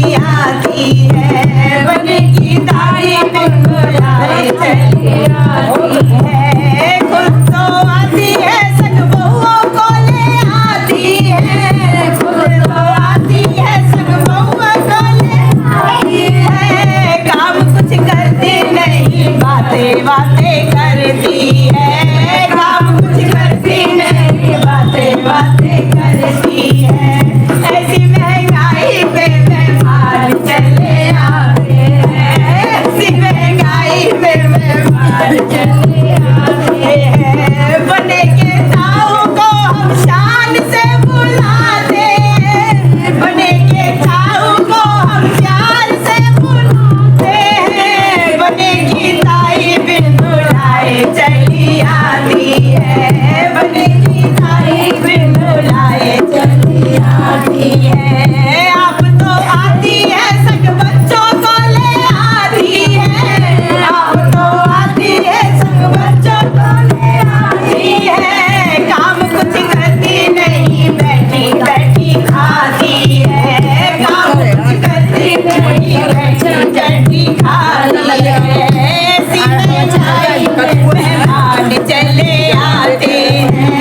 चली आती है, बनेगी ताई बिन बुलाए चली आती है। खुद तो आती है संग बहुओं को ले आती है, खुद तो आती है संग बहुओं को ले आती है। काम कुछ करती नहीं, बातें बातें करती है, काम कुछ करती नहीं, बातें बातें करती है। ऐसी महंगाई पे मेहमान चले आते हैं, ऐसी महंगाई पे मेहमान चले आते हैं। बने के ताऊ को हम शान से बुलाते हैं, बने के ताऊ को हम प्यार से बुलाते हैं। बने की ताई बिन बुलाए चली आती है, बने की ताई बिन बुलाए चली आती है। आप तो आती है संग बच्चों को ले आती है, आप तो आती है संग बच्चों को ले आती है। काम कुछ करती नहीं, बैठी बैठी खाती है, काम कुछ करती नहीं, बैठी बैठी खाती है। ऐसी महंगाई में मेहमान चले आते हैं,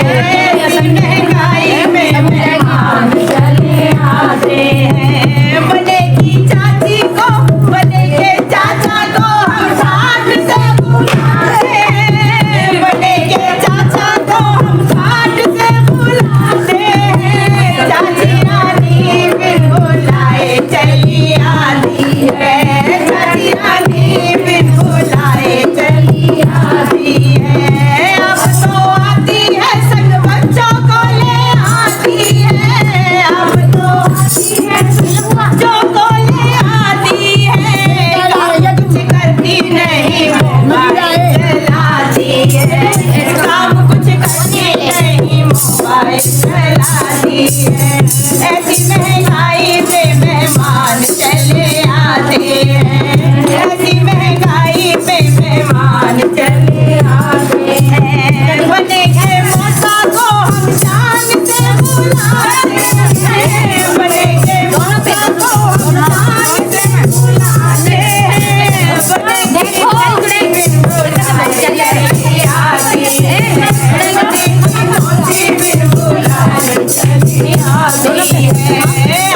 ऐसी महंगाई में मेहमान चले आते हैं। बनेगी चाची को, बनेगे चाचा को हम साथ से बुलाते हैं, बनेगे चाचा को हम साथ से बुलाते हैं। चाची रानी बिन बुलाए चली आती है, चाची रानी बिन बुलाए चली आती है। अब तो आती है संग बच्चों को ले आती है, अब तो आती है संग बच्चों को ले आती है। काम कुछ करती नहीं, मोबाइल चलाती है, काम कुछ करती नहीं, मोबाइल चलाती है। ऐसी महंगाई में मेहमान चले आते हैं, ऐसी महंगाई में मेहमान चले आते हैं। बने गए मौसा को हम जान से बुलाते हैं, बने गए मौसा को हम जान से बुलाते हैं। बने गए मौसी बिन बुलाए चली आती है, बने गए मौसी बिन बुलाए चली आती है।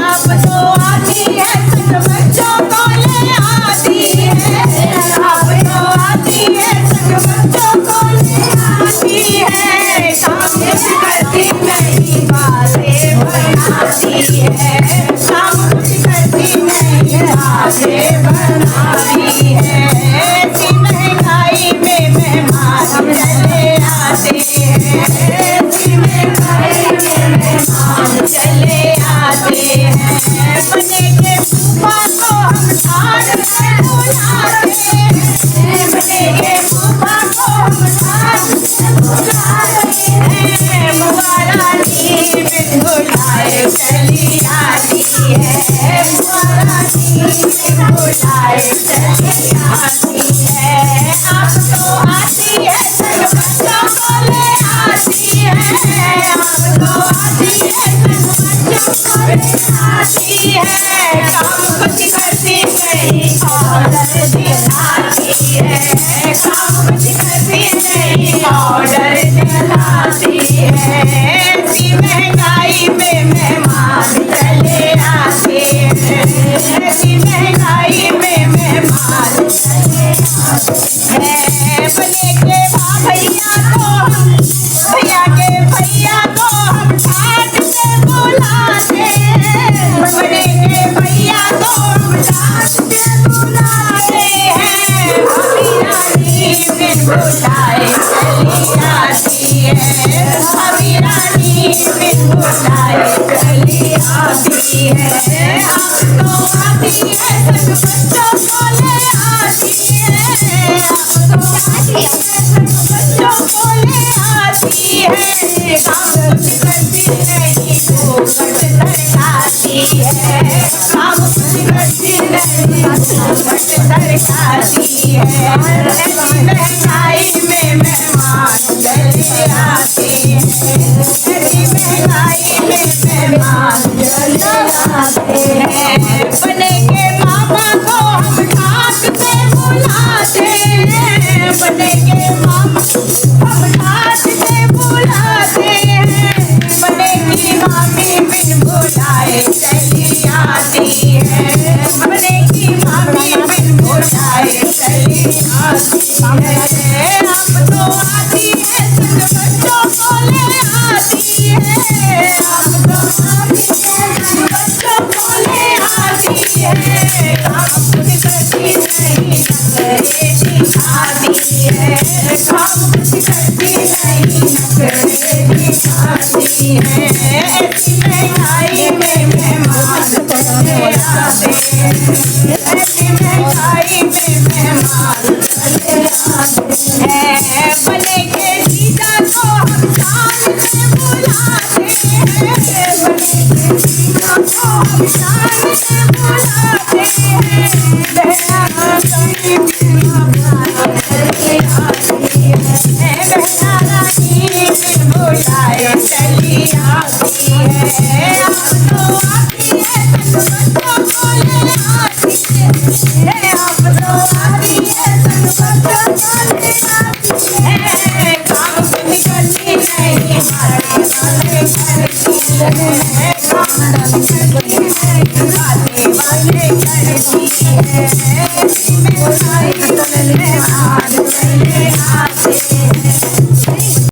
आप तो आती है संग बच्चों को ले आती है, आप तो आती है संग बच्चों को ले आती है। काम कुछ करती नहीं, बातें बनाती है, काम कुछ करती नहीं, बातें बनाती है। ऐसी महंगाई में मेहमान चले आते हैं, ऐसी महंगाई में मेहमान चले आते हैं। बने के फूफा को हम थान से बुलाते हैं, बने के फूफा को हम थान से बुलाते हैं। बुआ रानी बिन बुलाए चली आती है, बुआ रानी बिन बुलाए चली आती है। आप तो आती है संग बच्चों को ले आती है, आप तो आती है संग बच्चों को ले आती है। काम कुछ करती नहीं, ऑर्डर दिलाती है, काम कुछ करती नहीं, ऑर्डर दिलाती है। ऐसी महंगाई में मेहमान चले आते हैं, ऐसी महंगाई में मेहमान चले आते हैं। बने के भैया को हम, भैया के भैया को हम ठाट से बुलाते हैं, बने के भैया को हम ठाट से बुलाते हैं। भाभी रानी बिन बुलाए चली आती है, भाभी रानी बिन बुलाए चली आती है। अब तो आती है संग बच्चों को ले आती है, अब तो आती है संग बच्चों को ले आती है। काम कुछ करती नहीं, घूंघट सरकाती है, काम कुछ करती नहीं, घूंघट सरकाती है। ऐसी महंगाई में मेहमान चले आते हैं, ऐसी महंगाई में मेहमान चले आते हैं। बने ऐसी महंगाई में मेहमान चले आते हैं बने के जीजा को हम शान से बुलाते हैं बने के जीजा को हम शान से बुलाते हैं बहना रानी चले आती है बहना रानी बुलाए चली आती है अब तो आती है बच्चों को ले आती है अब तो आती है बच्चों को ले आती है काम से निकलती नहीं हमारे वाले करती है काम से निकलती नहीं बातें वाले करती है